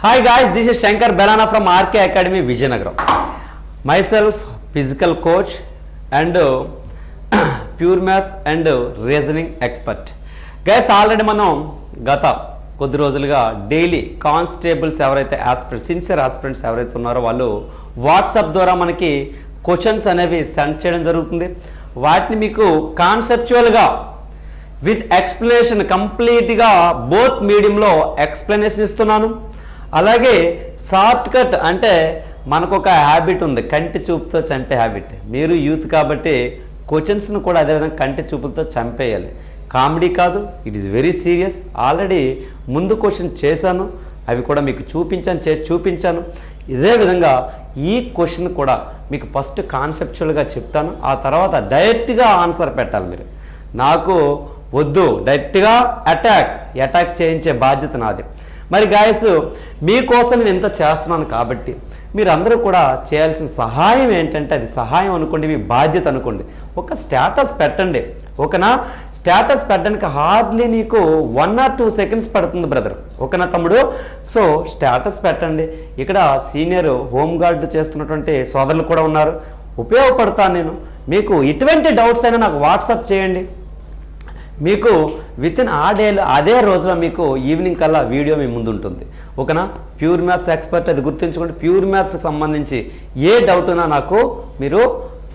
Hi guys, this is Shankar Belana from RK Academy Vijayanagaram. Myself, physical coach and pure maths and reasoning expert. Guys, already మనం గత కొద్ది రోజులుగా daily constables ఎవరైతే sincere aspirants ఎవరైతే ఉన్నారో వాళ్ళు WhatsApp ద్వారా మనకి క్వశ్చన్స్ అనేవి సెండ్ చేయడం జరుగుతుంది. వాటిని మీకు కాన్సెప్చువల్గా విత్ ఎక్స్ప్లెనేషన్ కంప్లీట్గా బోత్ మీడియంలో ఎక్స్ప్లెనేషన్ ఇస్తున్నాను. అలాగే షార్ట్ కట్ అంటే మనకు ఒక హ్యాబిట్ ఉంది, కంటి చూపుతో చంపే హ్యాబిట్. మీరు యూత్ కాబట్టి క్వశ్చన్స్ను కూడా అదేవిధంగా కంటి చూపులతో చంపేయాలి. కామెడీ కాదు, it is very serious. Already ముందు క్వశ్చన్ చేశాను, అవి కూడా మీకు చేసి చూపించాను. ఇదే విధంగా ఈ క్వశ్చన్ కూడా మీకు ఫస్ట్ కాన్సెప్చువల్గా చెప్తాను, ఆ తర్వాత డైరెక్ట్గా ఆన్సర్ పెట్టాలి. మీరు నాకు వద్దు, డైరెక్ట్గా అటాక్ చేయించే బాధ్యత నాది. మరి గాయస్, మీకోసం నేను ఎంత చేస్తున్నాను కాబట్టి మీరందరూ కూడా చేయాల్సిన సహాయం ఏంటంటే, అది సహాయం అనుకోండి, మీ బాధ్యత అనుకోండి. ఒక స్టేటస్ పెట్టండి, ఓకేనా? స్టేటస్ పెట్టడానికి హార్డ్లీ నీకు 1 or 2 seconds పడుతుంది బ్రదర్, ఓకేనా తమ్ముడు? సో స్టేటస్ పెట్టండి. ఇక్కడ సీనియర్ హోంగార్డ్ చేస్తున్నటువంటి సోదరులు కూడా ఉన్నారు, ఉపయోగపడతాను నేను. మీకు ఎటువంటి డౌట్స్ అయినా నాకు వాట్సాప్ చేయండి. మీకు వితిన్ అదే రోజులో మీకు ఈవినింగ్ కల్లా వీడియో మీ ముందు ఉంటుంది, ఓకేనా? ప్యూర్ మ్యాథ్స్ ఎక్స్పర్ట్, అది గుర్తుంచుకోండి. ప్యూర్ మ్యాథ్స్కి సంబంధించి ఏ డౌట్ ఉన్నా నాకు మీరు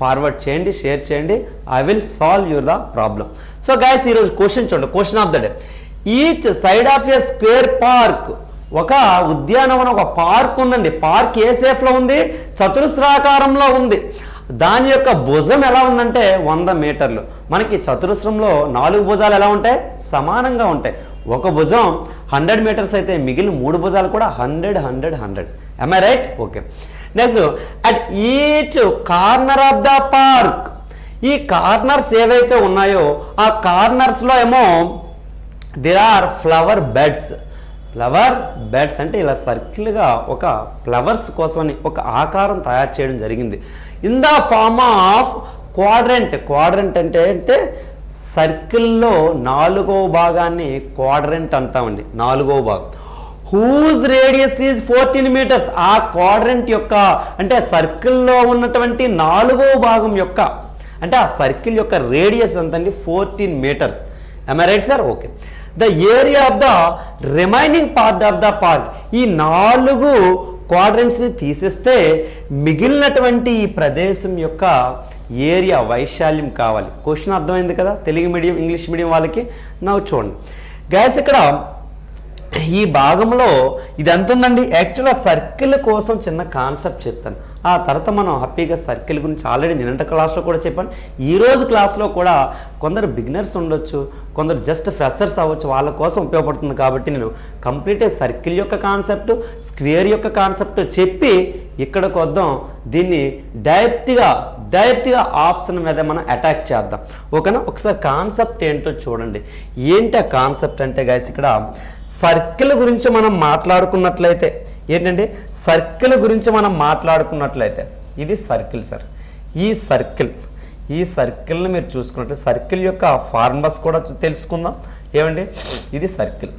ఫార్వర్డ్ చేయండి, షేర్ చేయండి. I will solve your the problem. So guys, ఈరోజు క్వశ్చన్ చూడండి. Question of the day: each side of a square park, ఒక ఉద్యానవనం, ఒక పార్క్ ఉందండి. పార్క్ ఏ షేప్లో ఉంది? చతురస్రాకారంలో ఉంది. దాని యొక్క భుజం ఎలా ఉందంటే 100 మీటర్లు. మనకి చతురస్రంలో 4 భుజాలు ఎలా ఉంటాయి? సమానంగా ఉంటాయి. ఒక భుజం 100 మీటర్స్ అయితే మిగిలిన 3 భుజాలు కూడా 100, 100, 100. am I right? Okay. Next, at each corner of the park, ఈ కార్నర్స్ ఏవైతే ఉన్నాయో ఆ కార్నర్స్లో ఏమో there are flower beds. Flower beds అంటే ఇలా సర్కిల్గా ఒక ఫ్లవర్స్ కోసమని ఒక ఆకారం తయారు చేయడం జరిగింది. In the form of quadrant. Quadrant అంటే సర్కిల్లో 4వ భాగాన్ని క్వాడ్రంట్ అంటామండి, 4వ భాగం. Whose radius is 14 meters. ఆ క్వాడ్రంట్ యొక్క అంటే సర్కిల్లో ఉన్నటువంటి 4వ భాగం యొక్క అంటే ఆ సర్కిల్ యొక్క రేడియస్ ఎంతండి? 14 meters. am I right, sir? Okay. The area of the remaining part of the park, ఈ 4 క్వాడ్రంట్స్ని తీసేస్తే మిగిలినటువంటి ఈ ప్రదేశం యొక్క ఏరియా వైశాల్యం కావాలి. క్వశ్చన్ అర్థమైంది కదా తెలుగు మీడియం ఇంగ్లీష్ మీడియం వాళ్ళకి? నాకు చూడండి గైస్, ఇక్కడ ఈ భాగంలో ఇది ఎంత ఉందండి? యాక్చువల్గా సర్కిల్ కోసం చిన్న కాన్సెప్ట్ చెప్తాను, ఆ తర్వాత మనం హ్యాపీగా సర్కిల్ గురించి ఆల్రెడీ నిన్నటి క్లాస్లో కూడా చెప్పాను. ఈరోజు క్లాస్లో కూడా కొందరు బిగినర్స్ ఉండొచ్చు, కొందరు జస్ట్ ఫ్రెషర్స్ అవ్వచ్చు, వాళ్ళ కోసం ఉపయోగపడుతుంది కాబట్టి నేను కంప్లీట్ సర్కిల్ యొక్క కాన్సెప్ట్, స్క్వేర్ యొక్క కాన్సెప్ట్ చెప్పి ఇక్కడికి వద్దాం. దీన్ని డైరెక్ట్గా ఆప్షన్ మీద మనం అటాక్ చేద్దాం, ఓకేనా? ఒకసారి కాన్సెప్ట్ ఏంటో చూడండి. ఏంటి ఆ కాన్సెప్ట్ అంటే గైస్, ఇక్కడ సర్కిల్ గురించి మనం మాట్లాడుకున్నట్లయితే ఏంటంటే, సర్కిల్ గురించి మనం మాట్లాడుకున్నట్లయితే ఇది సర్కిల్ సార్. ఈ సర్కిల్ని మీరు చూసుకున్నట్లయితే సర్కిల్ యొక్క ఫార్ములాస్ కూడా తెలుసుకుందాం. ఏమండి, ఇది సర్కిల్.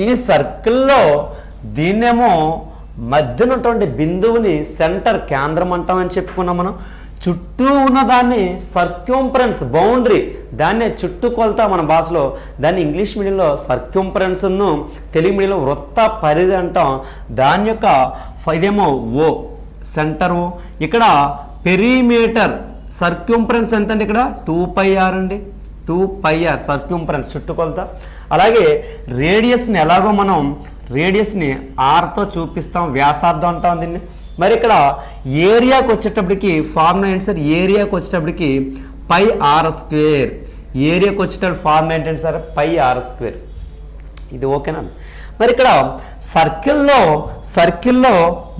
ఈ సర్కిల్లో దీన్నేమో మధ్యనటువంటి బిందువుని సెంటర్, కేంద్రం అంటామని చెప్పుకున్నాం మనం. చుట్టూ ఉన్నదాన్ని సర్క్యూంఫరెన్స్, బౌండరీ, దాన్నే చుట్టుకొలత మన భాషలో. దాన్ని ఇంగ్లీష్ మీడియంలో సర్క్యూంఫరెన్స్ను, తెలుగు మీడియంలో వృత్త పరిధి అంటాం. దాని యొక్క ఇదేమో ఓ, సెంటర్ ఓ. ఇక్కడ పెరిమీటర్ సర్క్యూంఫరెన్స్ ఎంత అండి? ఇక్కడ 2πr అండి, 2πr సర్క్యూంఫరెన్స్ చుట్టుకొలత. అలాగే రేడియస్ని ఎలాగో మనం రేడియస్ని ఆర్తో చూపిస్తాం, వ్యాసార్థం అంటాం దీన్ని. మరి ఇక్కడ ఏరియాకి వచ్చేటప్పటికి ఫార్ములా ఏంటి సార్? ఏరియాకి వచ్చేటప్పటికి πr². ఏరియాకి వచ్చేటప్పుడు ఫార్ములా ఏంటంటే సార్? πr². ఇది ఓకేనా? మరి ఇక్కడ సర్కిల్లో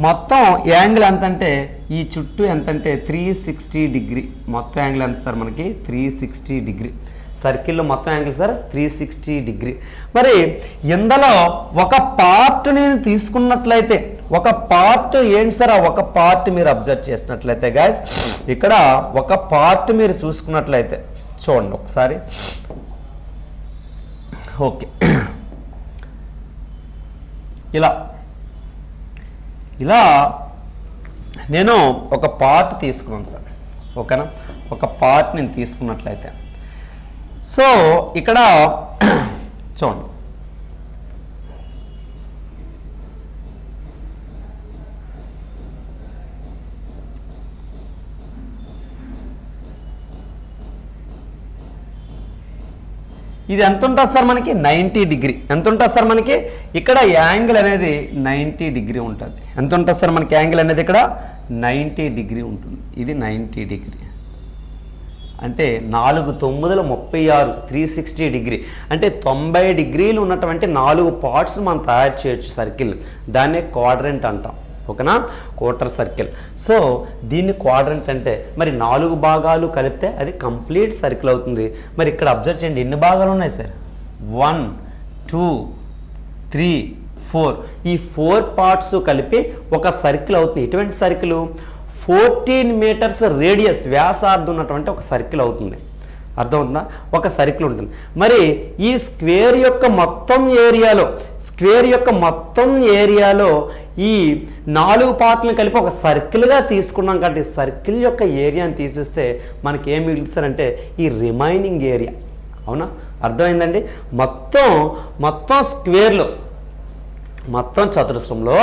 మొత్తం యాంగిల్ ఎంతంటే, ఈ చుట్టూ ఎంతంటే 360 డిగ్రీ. మొత్తం యాంగిల్ ఎంత సార్ మనకి? 360 డిగ్రీ. సర్కిల్లో మొత్తం యాంగిల్ సార్ 360 డిగ్రీ. మరి ఇందులో ఒక పార్ట్ నేను తీసుకున్నట్లయితే, ఒక పార్ట్ ఏంటి సార్? ఒక పార్ట్ మీరు అబ్జర్వ్ చేసినట్లయితే గైస్, ఇక్కడ ఒక పార్ట్ మీరు చూసుకున్నట్లయితే చూడండి ఒకసారి. ఓకే, ఇలా ఇలా నేను ఒక పార్ట్ తీసుకున్నాను సార్, ఓకేనా. ఒక పార్ట్ నేను తీసుకున్నట్లయితే సో ఇక్కడ చూడండి, ఇది ఎంత ఉంటుంది సార్ మనకి 90 డిగ్రీ. ఎంత ఉంటుంది సార్ మనకి ఇక్కడ యాంగిల్ అనేది 90 డిగ్రీ ఉంటుంది. ఎంత ఉంటుంది సార్ మనకి యాంగిల్ అనేది ఇక్కడ 90 డిగ్రీ ఉంటుంది. ఇది 90 డిగ్రీ అంటే 4 9 36 360 డిగ్రీ అంటే 90 డిగ్రీలు ఉన్నటువంటి 4 పార్ట్స్ మనం తయారు చేయొచ్చు సర్కిల్. దాన్నే క్వాడ్రంట్ అంటాం, ఓకేనా, క్వార్టర్ సర్కిల్. సో దీన్ని క్వాడ్రంట్ అంటే మరి 4 భాగాలు కలిపితే అది కంప్లీట్ సర్కిల్ అవుతుంది. మరి ఇక్కడ అబ్జర్వ్ చేయండి, ఎన్ని భాగాలు ఉన్నాయి సార్? 1 2 3 4. ఈ 4 పార్ట్స్ కలిపి ఒక సర్కిల్ అవుతుంది. ఎటువంటి సర్కిల్? 14 మీటర్స్ రేడియస్, వ్యాసార్థం ఉన్నటువంటి ఒక సర్కిల్ అవుతుంది. అర్థమవుతుందా? ఒక సర్కిల్ ఉంటుంది. మరి ఈ స్క్వేర్ యొక్క మొత్తం ఏరియాలో ఈ 4 పార్ట్లను కలిపి ఒక సర్కిల్గా తీసుకున్నాం కాబట్టి సర్కిల్ యొక్క ఏరియాని తీసేస్తే మనకి ఏం మిగులుతారంటే ఈ రిమైనింగ్ ఏరియా. అవునా? అర్థమైందండి? మొత్తం స్క్వేర్లో, మొత్తం చతురస్రంలో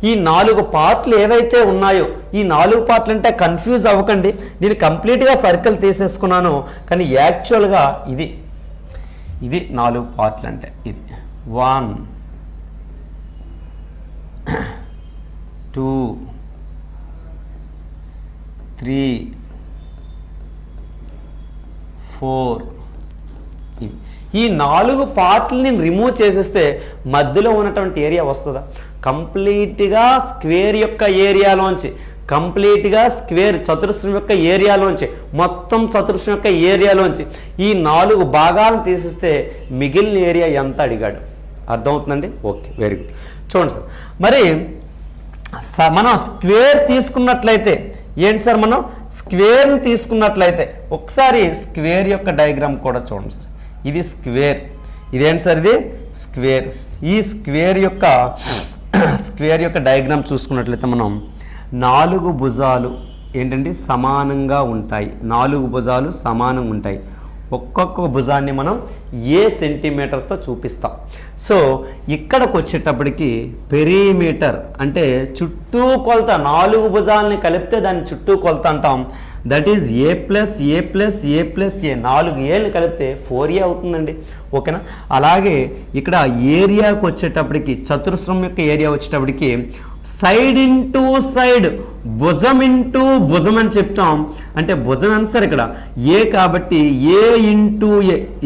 ఈ 4 పార్ట్లు ఏవైతే ఉన్నాయో, ఈ 4 పార్ట్లు అంటే కన్ఫ్యూజ్ అవ్వకండి, నేను కంప్లీట్గా సర్కిల్ తీసేసుకున్నాను. కానీ యాక్చువల్గా ఇది 4 పార్ట్లు అంటే ఇది 1 2 3 4. ఈ 4 పార్ట్లని రిమూవ్ చేసేస్తే మధ్యలో ఉన్నటువంటి ఏరియా వస్తుందా? కంప్లీట్గా స్క్వేర్ యొక్క ఏరియాలోంచి, కంప్లీట్గా స్క్వేర్ చతురస్రం యొక్క ఏరియాలోంచి, మొత్తం చతురస్రం యొక్క ఏరియాలోంచి ఈ 4 భాగాలను తీసేస్తే మిగిలిన ఏరియా ఎంత అడిగాడు. అర్థమవుతుందండి? Okay, very good. చూడండి సార్, మరి మనం స్క్వేర్ తీసుకున్నట్లయితే ఏంటి సార్, మనం స్క్వేర్ని తీసుకున్నట్లయితే ఒకసారి స్క్వేర్ యొక్క డయాగ్రామ్ కూడా చూడండి సార్. ఇది స్క్వేర్, ఇదేంటి సార్? ఇది స్క్వేర్. ఈ స్క్వేర్ యొక్క డయాగ్రామ్ చూసుకున్నట్లయితే మనం 4 భుజాలు ఏంటంటే సమానంగా ఉంటాయి. 4 భుజాలు సమానంగా ఉంటాయి. ఒక్కొక్క భుజాన్ని మనం ఏ సెంటీమీటర్స్తో చూపిస్తాం. సో ఇక్కడికి వచ్చేటప్పటికి పెరిమీటర్ అంటే చుట్టూ కొలత, 4 భుజాలని కలిపితే దాన్ని చుట్టూ కొలత అంటాం. దట్ ఈజ్ ఏ ప్లస్ 4 ఏళ్ళు కలిపితే 4a అవుతుందండి, ఓకేనా. అలాగే ఇక్కడ ఏరియాకి వచ్చేటప్పటికి, చతురస్రం యొక్క ఏరియా వచ్చేటప్పటికి సైడ్ ఇంటూ సైడ్, భుజం ఇంటూ భుజం అని చెప్తాం. అంటే భుజం ఎంత సార్ ఇక్కడ? ఏ కాబట్టి ఏ ఇంటూ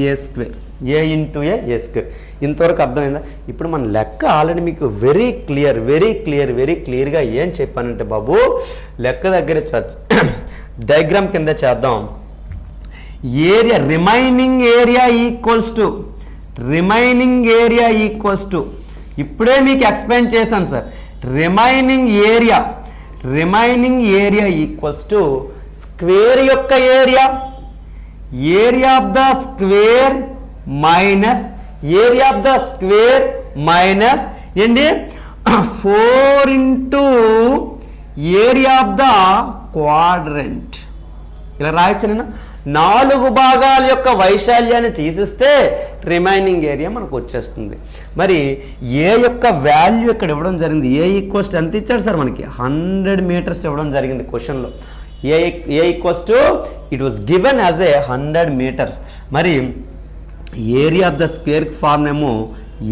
ఏ స్క్వేర్, ఏ ఇంటూ ఏ స్క్వేర్. ఇంతవరకు అర్థమైందా? ఇప్పుడు మన లెక్క ఆల్రెడీ మీకు వెరీ క్లియర్గా ఏం చెప్పానంటే బాబు, లెక్క దగ్గర డయాగ్రామ్ కింద చేద్దాం. Area remaining area equals to ఇప్పుడే మీకు ఎక్స్ప్లెయిన్ చేశాను sir. Remaining area equals to square యొక్క area of the square minus ఏంటి 4 into area of the quadrant. ఇలా రాయొచ్చు నేను. 4 భాగాల యొక్క వైశాల్యాన్ని తీసిస్తే రిమైనింగ్ ఏరియా మనకు వచ్చేస్తుంది. మరి ఏ యొక్క వాల్యూ ఇక్కడ ఇవ్వడం జరిగింది. ఏ ఈక్వల్స్ ఎంత ఇచ్చాడు సార్ మనకి? 100 మీటర్స్ ఇవ్వడం జరిగింది క్వశ్చన్లో. A equals to it was given as a 100 metres. మరి area of the square form ఏమో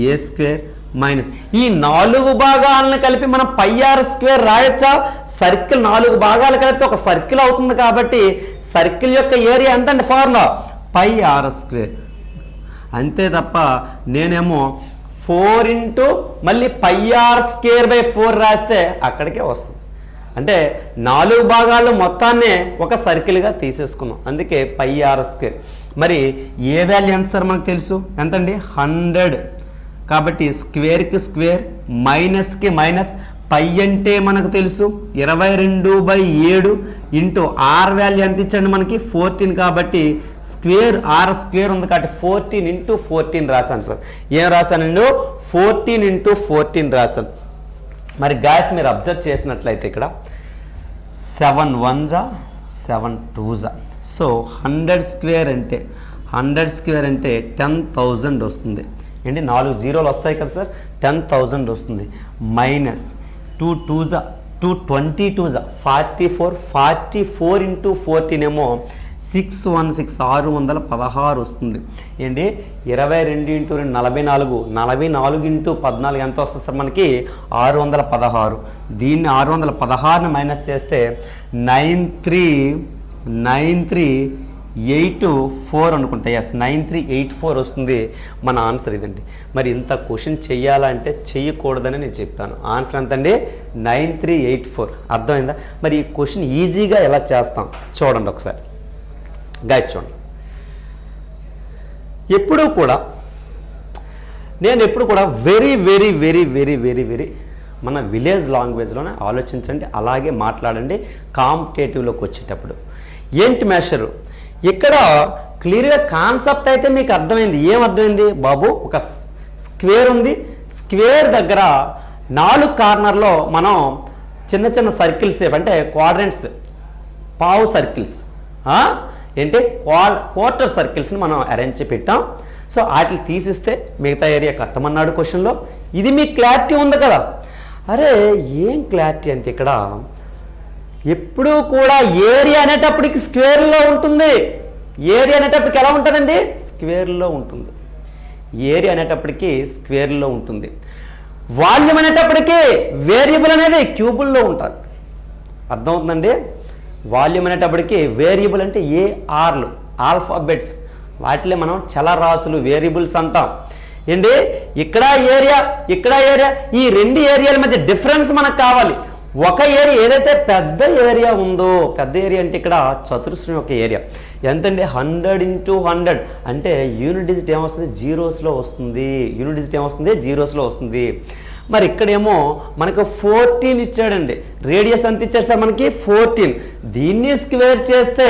ఏ స్క్వేర్ మైనస్ ఈ 4 భాగాలను కలిపి మనం πr స్క్వేర్ రాయొచ్చా? సర్కిల్ 4 భాగాలు కలిపితే ఒక సర్కిల్ అవుతుంది కాబట్టి సర్కిల్ యొక్క ఏరియా ఎంత అంటే ఫార్ములా πr స్క్వేర్. అంతే తప్ప నేనేమో 4 ఇంటూ మళ్ళీ πr స్క్వేర్ బై 4 రాస్తే అక్కడికే వస్తుంది. అంటే 4 భాగాలు మొత్తాన్నే ఒక సర్కిల్గా తీసేసుకున్నాం, అందుకే πr స్క్వేర్. మరి ఏ వాల్యూ ఎంత సార్ మనకు తెలుసు? ఎంతండి? 100. కాబట్టి స్క్వేర్కి స్క్వేర్, మైనస్కి మైనస్. పై అంటే మనకు తెలుసు 22/7 ఇంటూ ఆర్ వాల్యూ ఎంత ఇచ్చండి మనకి? 14. కాబట్టి స్క్వేర్ ఆర్ స్క్వేర్ ఉంది కాబట్టి 14 ఇంటూ 14 రాశాను సార్. ఏం రాశానండి? 14 ఇంటూ 14 రాశాను. మరి గాయస్ మీరు అబ్జర్వ్ చేసినట్లయితే ఇక్కడ 7 1s 7 2s. సో 100 స్క్వేర్ అంటే 10,000 వస్తుంది ఏంటి? 4 జీరోలు వస్తాయి కదా సార్, 10,000 వస్తుంది. మైనస్ 2 2s 2 22s 44 ఇంటూ 14 ఏమో 616 616 వస్తుంది ఏంటి? 22 ఇంటూ 2 44 44 ఇంటూ 14 ఎంత వస్తుంది సార్ మనకి? 616. దీన్ని 616ని మైనస్ చేస్తే 9384 అనుకుంటా. ఎస్, 9384 వస్తుంది. మన ఆన్సర్ ఇదండి. మరి ఇంత క్వశ్చన్ చెయ్యాలంటే చెయ్యకూడదని నేను చెప్తాను. ఆన్సర్ ఎంతండి? 9384. అర్థమైందా? మరి ఈ క్వశ్చన్ ఈజీగా ఎలా చేస్తాం చూడండి ఒకసారి. గైడ్ చూడండి. నేను ఎప్పుడు కూడా very very very very very very మన విలేజ్ లాంగ్వేజ్లోనే ఆలోచించండి, అలాగే మాట్లాడండి. కాంపిటేటివ్లోకి వచ్చేటప్పుడు ఏంటి మేషరు? ఇక్కడ క్లియర్గా కాన్సెప్ట్ అయితే మీకు అర్థమైంది. ఏమర్థమైంది బాబు? ఒక స్క్వేర్ ఉంది. స్క్వేర్ దగ్గర 4 కార్నర్లో మనం చిన్న చిన్న సర్కిల్స్ అంటే క్వాడ్రంట్స్, పావు సర్కిల్స్ ఏంటి క్వార్టర్ సర్కిల్స్ని మనం అరేంజ్ పెట్టాం. సో వాటిని తీసిస్తే మిగతా ఏరియా కట్టమన్నాడు క్వశ్చన్లో. ఇది మీకు క్లారిటీ ఉంది కదా? అరే ఏం క్లారిటీ అంటే ఇక్కడ ఎప్పుడూ కూడా ఏరియా అనేటప్పటికి స్క్వేర్లో ఉంటుంది. ఏరియా అనేటప్పటికి ఎలా ఉంటుందండి? స్క్వేర్లో ఉంటుంది. ఏరియా అనేటప్పటికి స్క్వేర్లో ఉంటుంది. వాల్యూమ్ అనేటప్పటికీ వేరియబుల్ అనేది క్యూబుల్లో ఉంటుంది. అర్థమవుతుందండి? వాల్యూమ్ అనేటప్పటికి వేరియబుల్ అంటే ఏఆర్లు ఆల్ఫాబెట్స్, వాటిలో మనం చలరాశులు వేరియబుల్స్ అంటాం ఏంటి? ఇక్కడ ఏరియా ఈ 2 ఏరియాల మధ్య డిఫరెన్స్ మనకు కావాలి. ఒక ఏరియా ఏదైతే పెద్ద ఏరియా ఉందో, పెద్ద ఏరియా అంటే ఇక్కడ చతురస్రం యొక్క ఏరియా ఎంతండి? 100 ఇంటూ 100 అంటే యూనిట్ డిజిట్ ఏమొస్తుంది? జీరోస్లో వస్తుంది. యూనిట్ డిజిట్ ఏమొస్తుంది? జీరోస్లో వస్తుంది. మరి ఇక్కడేమో మనకు 14 ఇచ్చాడండి. రేడియస్ ఎంత ఇచ్చాడు సార్ మనకి? 14. దీన్ని స్క్వేర్ చేస్తే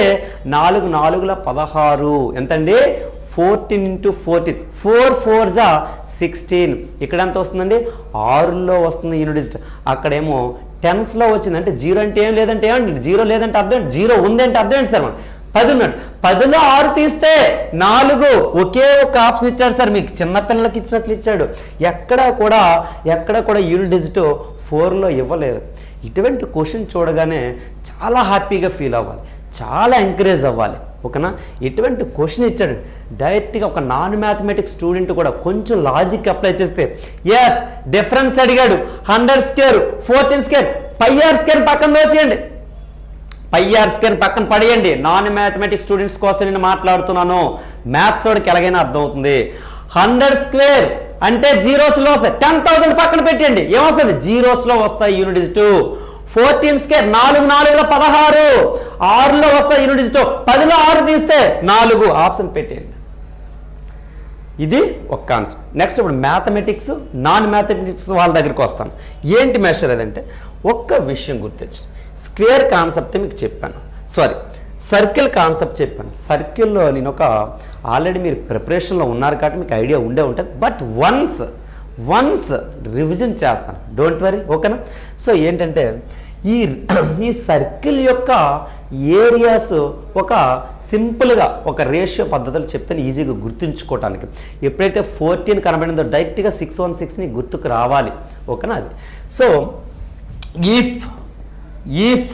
4 4ల 16 ఎంతండి? 14 ఇంటూ 14 4 4s 16. ఇక్కడ ఎంత వస్తుందండి? 6లో వస్తుంది యూనిట్ డిజిట్. అక్కడేమో 10sలో వచ్చింది. అంటే జీరో అంటే ఏం లేదంటే ఏమండి? జీరో లేదంటే అర్థం, జీరో ఉంది అంటే అర్థం ఏంటి సార్? మనం 10 ఉన్నాడు. 10లో 6 తీస్తే 4. ఒకే ఒక ఆప్షన్ ఇచ్చాడు సార్, మీకు చిన్నపిల్లలకి ఇచ్చినట్లు ఇచ్చాడు. ఎక్కడ కూడా యూనిట్ డిజిట్ 4లో ఇవ్వలేదు. ఇటువంటి క్వశ్చన్ చూడగానే చాలా హ్యాపీగా ఫీల్ అవ్వాలి, చాలా ఎంకరేజ్ అవ్వాలి. ఓకేనా? ఇటువంటి క్వశ్చన్ ఇచ్చాడు డైరెక్ట్గా ఒక నాన్ మ్యాథమెటిక్స్ స్టూడెంట్ కూడా కొంచెం లాజిక్ అప్లై చేస్తే, ఎస్ డిఫరెన్స్ అడిగాడు. 100 స్క్వేర్ 14 స్క్వేర్ πr స్క్వేర్ పక్కన వేసేయండి. πr స్క్వేర్ పక్కన పడేయండి. నాన్ మ్యాథమెటిక్స్ స్టూడెంట్స్ కోసం నేను మాట్లాడుతున్నాను. మ్యాథ్స్ వాడికి ఎలాగైనా అర్థమవుతుంది. 100 స్క్వేర్ అంటే జీరోస్లో వస్తాయి. 10,000 పక్కన పెట్టండి. ఏమొస్తుంది? జీరోస్లో వస్తాయి యూనిట్ డిజిట్. 14 స్క్వేర్ 4 4ల 16 6లో వస్తాయి యూనిట్ డిజిట్. 10లో 6 తీస్తే 4. ఆప్షన్ పెట్టండి. ఇది ఒక కాన్సెప్ట్. నెక్స్ట్ ఇప్పుడు మ్యాథమెటిక్స్, నాన్ మ్యాథమెటిక్స్ వాళ్ళ దగ్గరికి వస్తాను. ఏంటి మెషర్ అదంటే ఒక్క విషయం గుర్తించు. స్క్వేర్ కాన్సెప్ట్ మీకు చెప్పాను, సర్కిల్ కాన్సెప్ట్ చెప్పాను. సర్కిల్లో నేను ఆల్రెడీ మీరు ప్రిపరేషన్లో ఉన్నారు కాబట్టి మీకు ఐడియా ఉండే ఉంటుంది. బట్ వన్స్ రివిజన్ చేస్తాను, డోంట్ వరీ. ఓకేనా? సో ఏంటంటే ఈ సర్కిల్ యొక్క ఏరియాస్ ఒక సింపుల్గా ఒక రేషియో పద్ధతులు చెప్తాను ఈజీగా గుర్తుంచుకోవటానికి. ఎప్పుడైతే 14 కనబడిందో డైరెక్ట్గా 616ని గుర్తుకు రావాలి. ఓకేనా? అది so if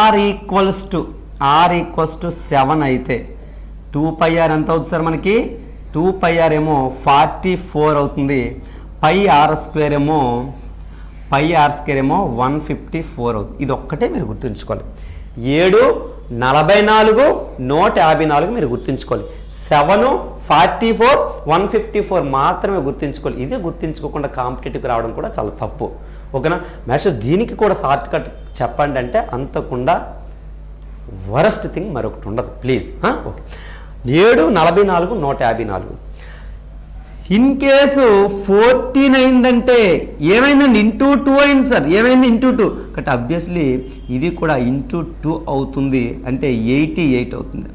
r equals to 7 అయితే 2πr ఎంత అవుతుంది సార్ మనకి? 2πr ఏమో 44 అవుతుంది. πr స్క్వేర్ ఏమో 154 అవుతుంది. ఇది ఒక్కటే మీరు గుర్తుంచుకోవాలి. 7 44 154 మీరు గుర్తుంచుకోవాలి. 7 44 154 మాత్రమే గుర్తుంచుకోవాలి. ఇదే గుర్తుంచుకోకుండా కాంపిటేటివ్కి రావడం కూడా చాలా తప్పు. ఓకేనా? మేషర్ దీనికి కూడా షార్ట్ కట్ చెప్పండి అంటే అంతకుండా వరస్ట్ థింగ్ మరొకటి ఉండదు ప్లీజ్. ఓకే, 7 44 154. ఇన్ కేసు 14 అయిందంటే ఏమైందండి? ఇంటూ 2 అయింది సార్. ఏమైంది? ఇంటూ 2. కాబట్టి అబ్వియస్లీ ఇది కూడా ఇంటూ 2 అవుతుంది. అంటే 88 అవుతుంది.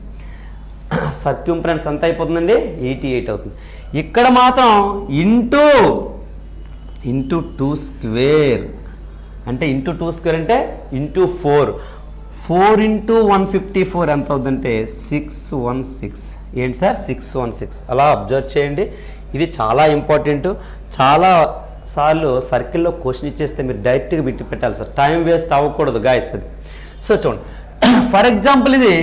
సర్క్యూంఫరెన్స్ ఎంత అయిపోతుందండి 88 అవుతుంది. ఇక్కడ మాత్రం ఇంటూ 2 స్క్వేర్ అంటే ఇంటూ 2 స్క్వేర్ అంటే ఇంటూ 4 ఇంటూ 154 ఎంత అవుతుందంటే 616. ఏంటి సార్ 616? అలా అబ్జర్వ్ చేయండి. ఇది చాలా ఇంపార్టెంట్. చాలా సార్లు సర్కిల్లో క్వశ్చన్ ఇచ్చేస్తే మీరు డైరెక్ట్గా బిట్టి పెట్టాలి సార్, టైం వేస్ట్ అవ్వకూడదు గాయస్ అది. సో చూడండి, ఫర్ ఎగ్జాంపుల్ ఇది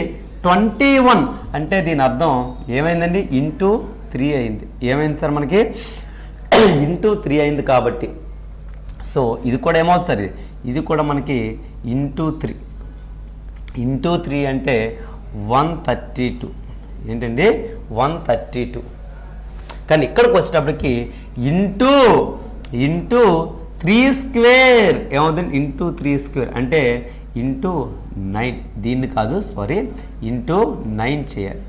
21 అంటే దీని అర్థం ఏమైందండి ఇంటూ 3 అయింది. ఏమైంది సార్ మనకి ఇంటూ 3 అయింది కాబట్టి సో ఇది కూడా ఏమవుతుంది సార్, ఇది కూడా మనకి ఇంటూ 3 అంటే 132. ఏంటండి 132. కానీ ఇక్కడికి వచ్చేటప్పటికి ఇంటూ 3 స్క్వేర్ ఏమవుతుంది ఇంటూ 3 స్క్వేర్ అంటే ఇంటూ 9. దీన్ని కాదు సారీ, ఇంటూ 9 చేయాలి.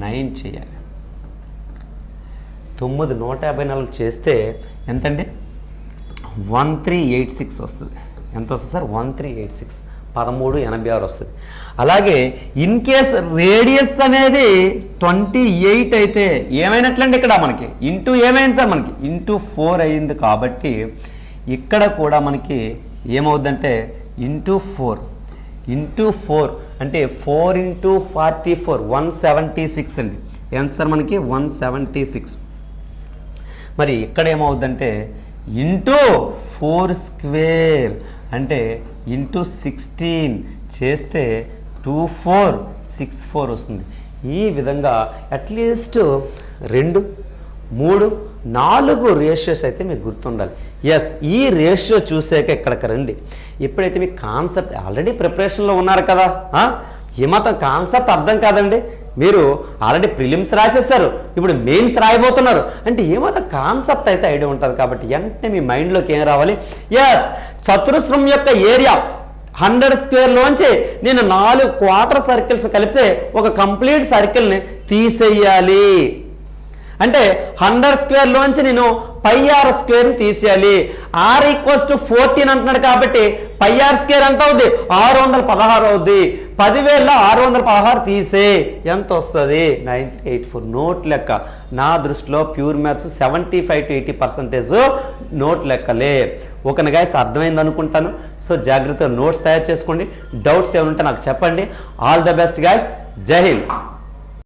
9 154 చేస్తే ఎంతండి 1386 వస్తుంది. ఎంత వస్తుంది సార్ 1386, 1386 వస్తుంది. అలాగే ఇన్ కేస్ రేడియస్ అనేది 28 అయితే ఏమైనట్లండి ఇక్కడ మనకి ఇంటూ ఏమైంది సార్ మనకి ఇంటూ 4 అయింది కాబట్టి ఇక్కడ కూడా మనకి ఏమవుద్దంటే ఇంటూ 4 అంటే 4 ఇంటూ 44 176 అండి. ఎంత సార్ మనకి 176. మరి ఇక్కడ ఏమవుద్దంటే ఇంటూ 4 స్క్వేర్ అంటే ఇంటూ 16 చేస్తే 2464 వస్తుంది. ఈ విధంగా అట్లీస్ట్ 2, 3, 4 రేషియోస్ అయితే మీకు గుర్తుండాలి. ఎస్, ఈ రేషియో చూసాక ఇక్కడికి రండి. ఎప్పుడైతే మీకు కాన్సెప్ట్ ఆల్రెడీ ప్రిపరేషన్లో ఉన్నారు కదా, ఏమాత్రం కాన్సెప్ట్ అర్థం కాదండి, మీరు ఆల్రెడీ ప్రిలిమ్స్ రాసేస్తారు, ఇప్పుడు మెయిన్స్ రాయబోతున్నారు అంటే ఏమాత్రం కాన్సెప్ట్ అయితే ఐడియా ఉంటుంది. కాబట్టి వెంటనే మీ మైండ్లోకి ఏం రావాలి, ఎస్ చతురస్రం యొక్క ఏరియా 100 స్క్వేర్లోంచి నేను 4 క్వార్టర్ సర్కిల్స్ కలిపితే ఒక కంప్లీట్ సర్కిల్ని తీసేయాలి. అంటే 100 స్క్వేర్లోంచి నేను పై ఆర్ స్క్వేర్ని తీసేయాలి. ఆర్ ఈక్వల్స్ టు 14 అంటున్నాడు కాబట్టి పై ఆర్ స్క్వేర్ ఎంత అవుద్ది 616 అవుద్ది. 10,000లో 616 తీసే ఎంత వస్తుంది 9384. నోట్ లెక్క. నా దృష్టిలో ప్యూర్ మ్యాథ్స్ 75 to 80% నోట్ లెక్కలే. ఓకేనా గైస్, అర్థమైంది అనుకుంటాను. సో జాగ్రత్తగా నోట్స్ తయారు చేసుకోండి. డౌట్స్ ఏమైనా ఉంటే నాకు చెప్పండి. All the best guys. జై హింద్.